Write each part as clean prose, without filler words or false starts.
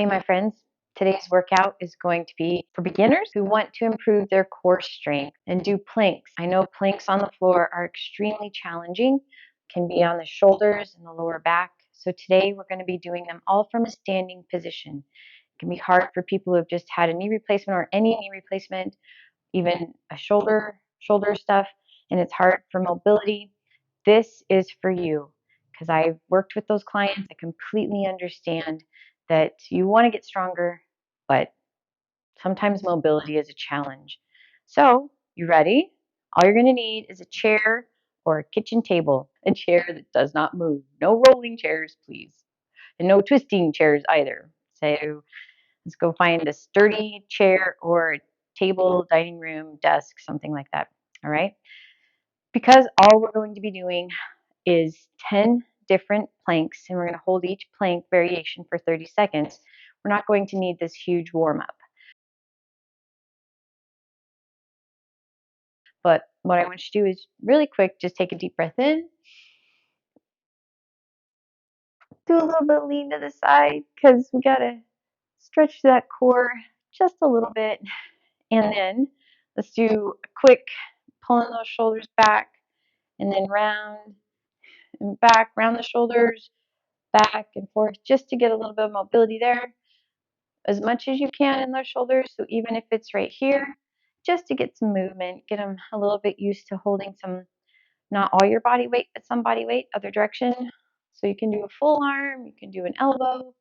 Hey, my friends, today's workout is going to be for beginners who want to improve their core strength and do planks. I know planks on the floor are extremely challenging, can be on the shoulders and the lower back. So today we're going to be doing them all from a standing position. It can be hard for people who have just had a knee replacement or any knee replacement, even a shoulder stuff, and it's hard for mobility. This is for you because I've worked with those clients. I completely understand that you want to get stronger, but sometimes mobility is a challenge. So, you ready? All you're going to need is a chair or a kitchen table, a chair that does not move. No rolling chairs, please, and no twisting chairs either. So, let's go find a sturdy chair or a table, dining room, desk, something like that. All right? Because all we're going to be doing is 10 different planks, and we're going to hold each plank variation for 30 seconds. We're not going to need this huge warm up. But what I want you to do is really quick, just take a deep breath in. Do a little bit lean to the side because we got to stretch that core just a little bit. And then let's do a quick pulling those shoulders back and then round and back, round the shoulders, back and forth, just to get a little bit of mobility there, as much as you can in those shoulders. So even if it's right here, just to get some movement, get them a little bit used to holding some, not all your body weight, but some body weight, other direction. So you can do a full arm, you can do an elbow,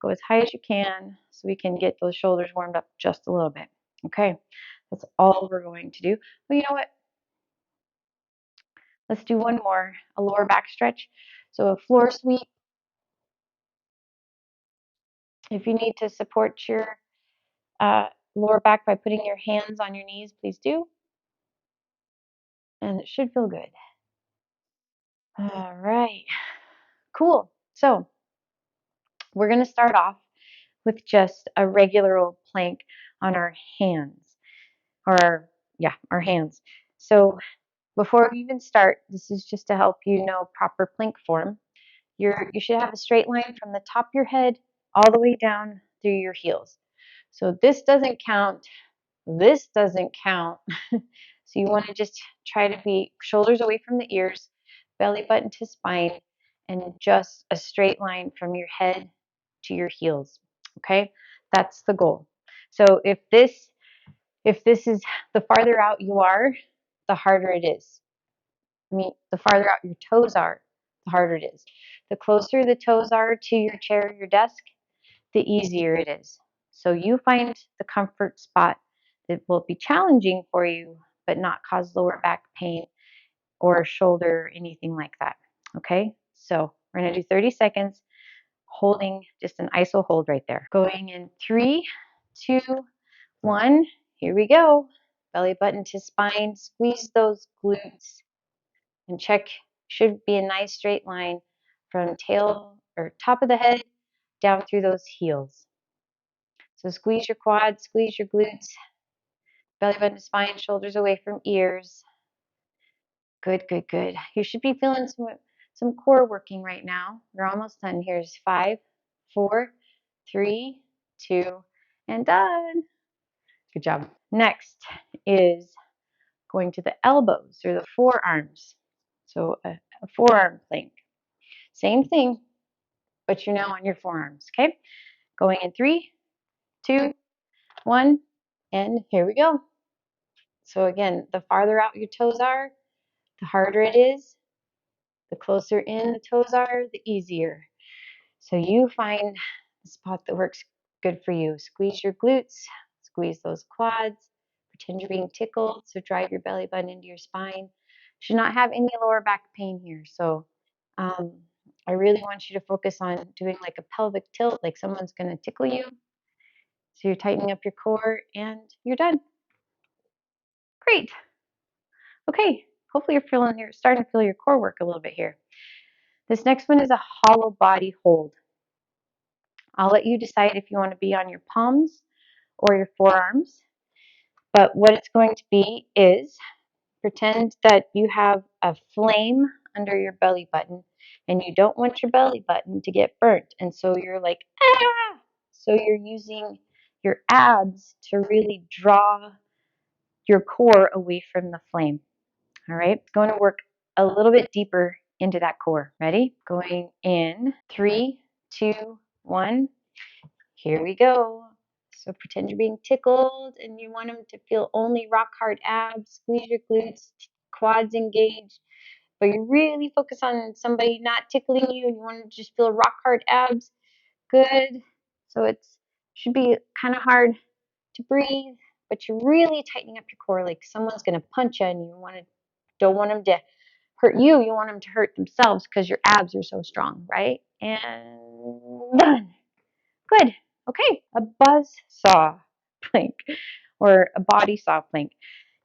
go as high as you can so we can get those shoulders warmed up just a little bit. Okay, that's all we're going to do. Well, you know what? Let's do one more, a lower back stretch. So a floor sweep. If you need to support your lower back by putting your hands on your knees, please do. And it should feel good. All right, cool. So we're going to start off with just a regular old plank on our hands, or our hands. So before we even start, this is just to help you know proper plank form. You should have a straight line from the top of your head all the way down through your heels. So this doesn't count. This doesn't count. So you want to just try to be shoulders away from the ears, belly button to spine, and just a straight line from your head to your heels. Okay? That's the goal. So if this is the farther out you are, the harder it is. I mean, the farther out your toes are, the harder it is. The closer the toes are to your chair or your desk, the easier it is. So you find the comfort spot that will be challenging for you, but not cause lower back pain or shoulder, anything like that. Okay, so we're going to do 30 seconds holding just an iso hold right there. Going in 3, 2, 1. Here we go. Belly button to spine. Squeeze those glutes and check. Should be a nice straight line from tail or top of the head down through those heels. So squeeze your quads, squeeze your glutes, belly button to spine, shoulders away from ears. Good, good, good. You should be feeling some core working right now. We're almost done. Here's 5, 4, 3, 2, and done. Good job. Next is going to the elbows or the forearms. So a forearm plank. Same thing, but you're now on your forearms. Okay. Going in 3, 2, 1, and here we go. So again, the farther out your toes are, the harder it is. The closer in the toes are, the easier. So you find the spot that works good for you. Squeeze your glutes, squeeze those quads, pretend you're being tickled. So drive your belly button into your spine. Should not have any lower back pain here. So I really want you to focus on doing like a pelvic tilt, like someone's going to tickle you. So you're tightening up your core and you're done. Great. Okay, hopefully you're starting to feel your core work a little bit here. This next one is a hollow body hold. I'll let you decide if you want to be on your palms or your forearms. But what it's going to be is pretend that you have a flame under your belly button and you don't want your belly button to get burnt. And so you're like, ah! So you're using your abs to really draw your core away from the flame. All right, it's going to work a little bit deeper into that core. Ready? Going in 3, 2, 1. Here we go. So pretend you're being tickled and you want them to feel only rock hard abs. Squeeze your glutes, quads engaged. But you really focus on somebody not tickling you and you want to just feel rock hard abs. Good. So it should be kind of hard to breathe, but you're really tightening up your core like someone's going to punch you and you don't want them to hurt you. You want them to hurt themselves because your abs are so strong, right? And done. Good. Okay. A buzz saw plank or a body saw plank.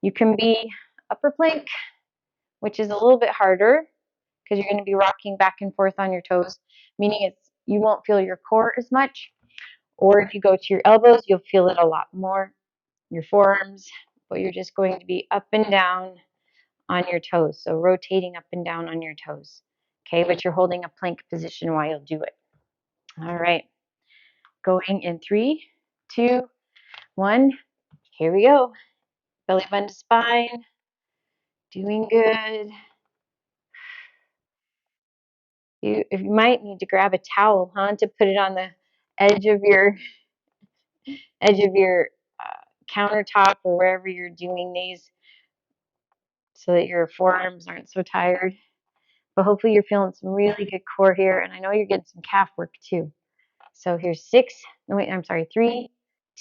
You can be upper plank, which is a little bit harder because you're going to be rocking back and forth on your toes, meaning you won't feel your core as much. Or if you go to your elbows, you'll feel it a lot more, your forearms, but you're just going to be up and down on your toes. So rotating up and down on your toes. Okay, but you're holding a plank position while you do it. All right. Going in 3, 2, 1. Here we go. Belly button to spine. Doing good. You might need to grab a towel, to put it on the edge of your countertop or wherever you're doing these, so that your forearms aren't so tired. But hopefully you're feeling some really good core here, and I know you're getting some calf work too. So here's 6. No, wait, I'm sorry. 3,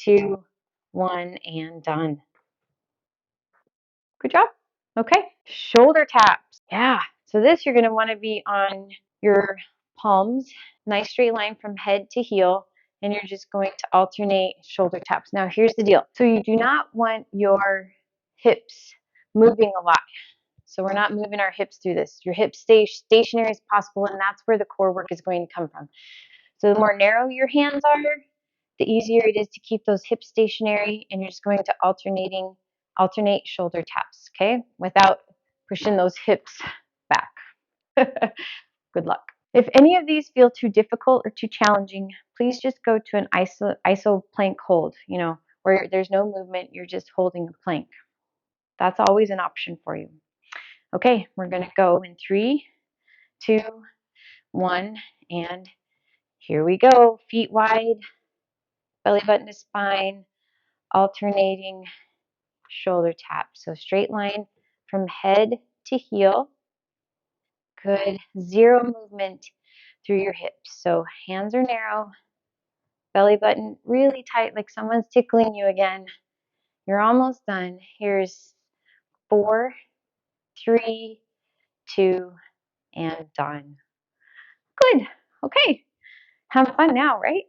2, 1, and done. Good job. Okay. Shoulder taps. Yeah. So this you're going to want to be on your palms, nice straight line from head to heel, and you're just going to alternate shoulder taps. Now here's the deal. So you do not want your hips moving a lot. So we're not moving our hips through this. Your hips stay stationary as possible, and that's where the core work is going to come from. So the more narrow your hands are, the easier it is to keep those hips stationary, and you're just going to alternate shoulder taps, okay? Without pushing those hips back. Good luck. If any of these feel too difficult or too challenging, please just go to an iso plank hold, where there's no movement, you're just holding a plank. That's always an option for you. Okay, we're going to go in 3, 2, 1, and here we go. Feet wide, belly button to spine, alternating shoulder tap. So straight line from head to heel. Good. 0 movement through your hips. So hands are narrow, belly button really tight, like someone's tickling you again. You're almost done. Here's 4, 3, 2, and done. Good. Okay. Have fun now, right?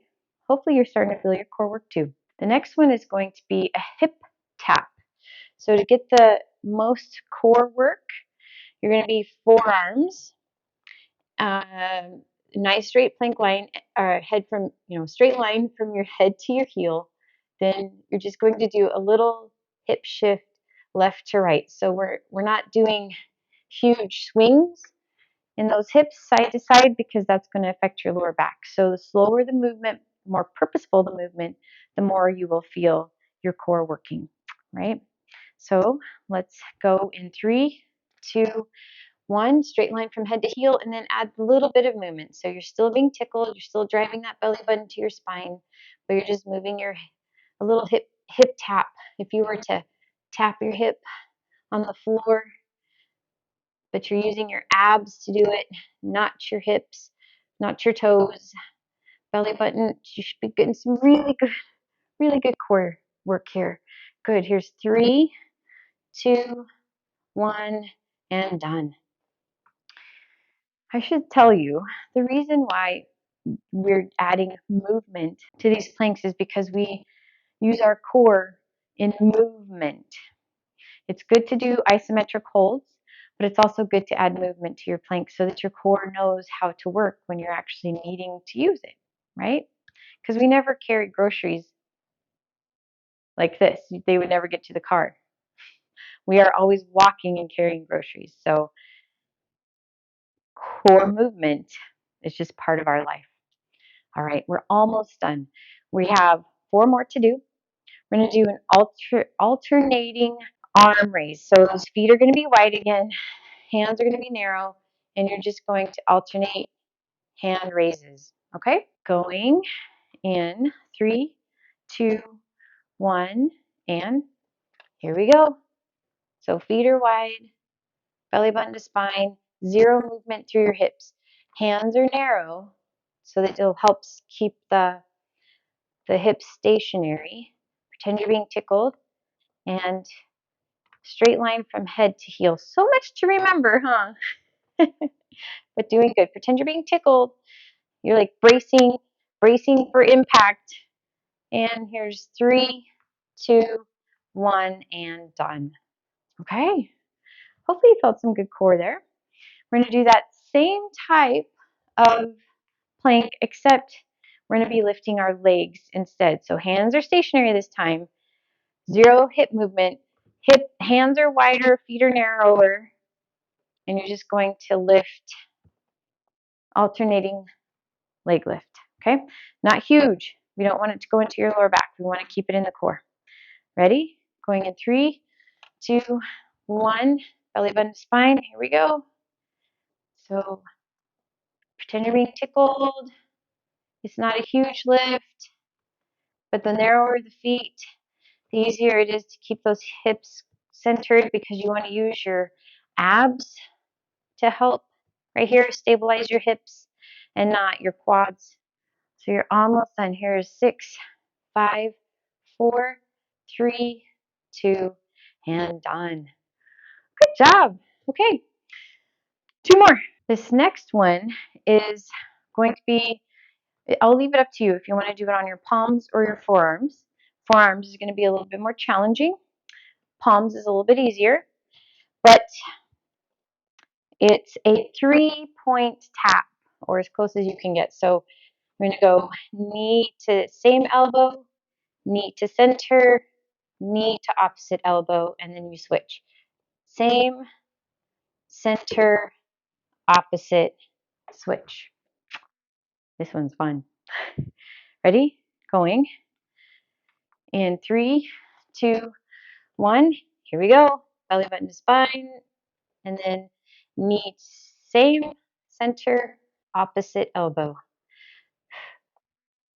Hopefully you're starting to feel your core work too. The next one is going to be a hip tap. So to get the most core work, you're going to be forearms, nice straight plank line, head from, straight line from your head to your heel. Then you're just going to do a little hip shift left to right. So we're not doing huge swings in those hips side to side because that's going to affect your lower back. So the slower the movement, more purposeful the movement, the more you will feel your core working, right? So let's go in 3, 2, 1, straight line from head to heel, and then add a little bit of movement. So you're still being tickled, you're still driving that belly button to your spine, but you're just moving a little hip tap. If you were to tap your hip on the floor, but you're using your abs to do it, not your hips, not your toes, belly button. You should be getting some really good core work here. Good. Here's 3, 2, 1, and done. I should tell you the reason why we're adding movement to these planks is because we use our core in movement. It's good to do isometric holds, but it's also good to add movement to your plank so that your core knows how to work when you're actually needing to use it, right? Because we never carry groceries like this. They would never get to the car. We are always walking and carrying groceries. So core movement is just part of our life. All right, we're almost done. We have 4 more to do. We're going to do an alternating arm raise. So those feet are going to be wide again, hands are going to be narrow, and you're just going to alternate hand raises. Okay? Going in 3, 2, 1, and here we go. So feet are wide, belly button to spine, zero movement through your hips. Hands are narrow so that it'll help keep the hips stationary. Pretend you're being tickled, and straight line from head to heel. So much to remember, huh? But doing good. Pretend you're being tickled. You're like bracing for impact. And here's 3, 2, 1, and done. Okay. Hopefully you felt some good core there. We're going to do that same type of plank, except we're going to be lifting our legs instead. So hands are stationary this time. Zero hip movement. Hands are wider, feet are narrower, and you're just going to lift, alternating leg lift. Okay? Not huge. We don't want it to go into your lower back. We want to keep it in the core. Ready? Going in 3, 2, 1. Belly button to spine. Here we go. So pretend you're being tickled. It's not a huge lift, but the narrower the feet, the easier it is to keep those hips centered, because you want to use your abs to help right here stabilize your hips and not your quads. So you're almost done. Here's 6, 5, 4, 3, 2, and done. Good job. Okay, 2 more. This next one is going to be, I'll leave it up to you if you want to do it on your palms or your forearms. Forearms is going to be a little bit more challenging. Palms is a little bit easier, but it's a 3-point tap, or as close as you can get. So we're going to go knee to same elbow, knee to center, knee to opposite elbow, and then you switch. Same, center, opposite, switch. This one's fun. Ready? Going in 3, 2, 1. Here we go. Belly button to spine, and then knee same, center, opposite elbow.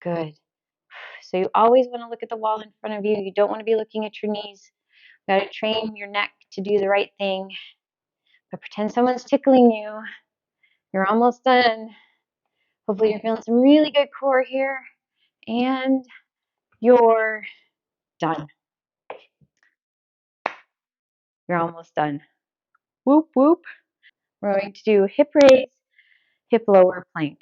Good. So you always want to look at the wall in front of you. You don't want to be looking at your knees. You got to train your neck to do the right thing. But pretend someone's tickling you. You're almost done. Hopefully you're feeling some really good core here. And you're done. You're almost done. Whoop, whoop. We're going to do hip raise, hip lower plank.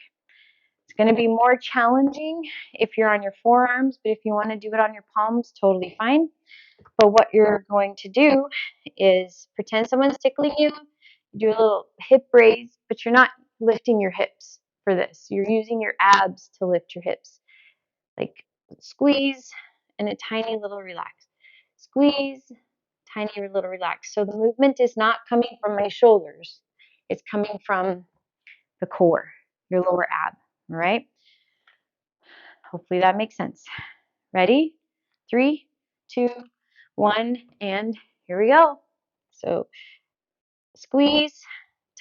It's going to be more challenging if you're on your forearms, but if you want to do it on your palms, totally fine. But what you're going to do is pretend someone's tickling you, do a little hip raise, but you're not lifting your hips for this. You're using your abs to lift your hips. Like squeeze and a tiny little relax. Squeeze, tiny little relax. So the movement is not coming from my shoulders. It's coming from the core, your lower ab. All right? Hopefully that makes sense. Ready? 3, 2, 1, and here we go. So squeeze,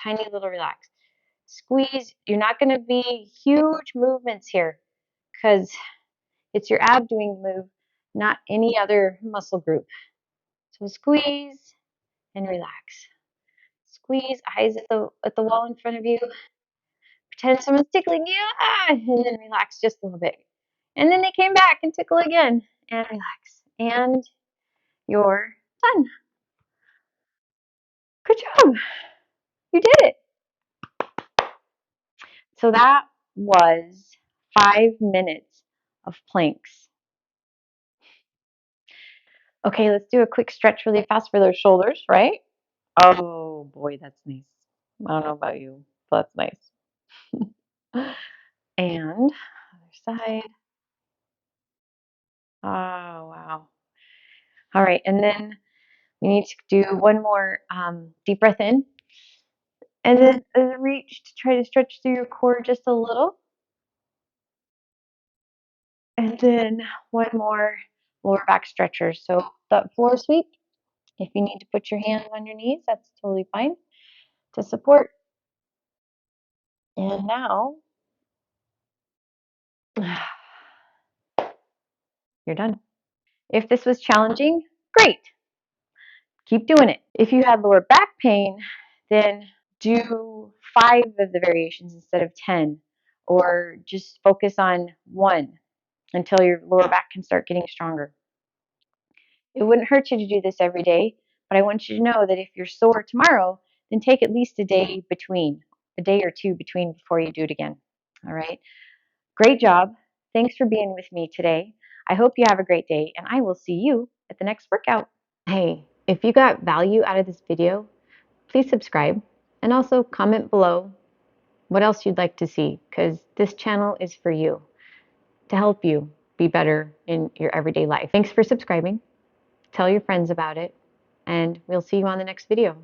tiny little relax. Squeeze. You're not going to be huge movements here because it's your ab doing the move, not any other muscle group. So squeeze and relax. Squeeze, eyes at the wall in front of you. Pretend someone's tickling you, and then relax just a little bit. And then they came back and tickle again, and relax. And you're done. Good job. You did it. So that was 5 minutes of planks. Okay, let's do a quick stretch really fast for those shoulders, right? Oh boy, that's nice. I don't know about you, but that's nice. And other side. Oh, wow. All right, and then we need to do one more deep breath in. And then reach to try to stretch through your core just a little. And then one more lower back stretcher. So the floor sweep, if you need to put your hands on your knees, that's totally fine to support. And now you're done. If this was challenging, great. Keep doing it. If you had lower back pain, then do 5 of the variations instead of 10, or just focus on one until your lower back can start getting stronger. It wouldn't hurt you to do this every day, but I want you to know that if you're sore tomorrow, then take at least a day or two between before you do it again. All right. Great job. Thanks for being with me today. I hope you have a great day, and I will see you at the next workout. Hey, if you got value out of this video, please subscribe and also comment below what else you'd like to see, because this channel is for you, to help you be better in your everyday life. Thanks for subscribing. Tell your friends about it, and we'll see you on the next video.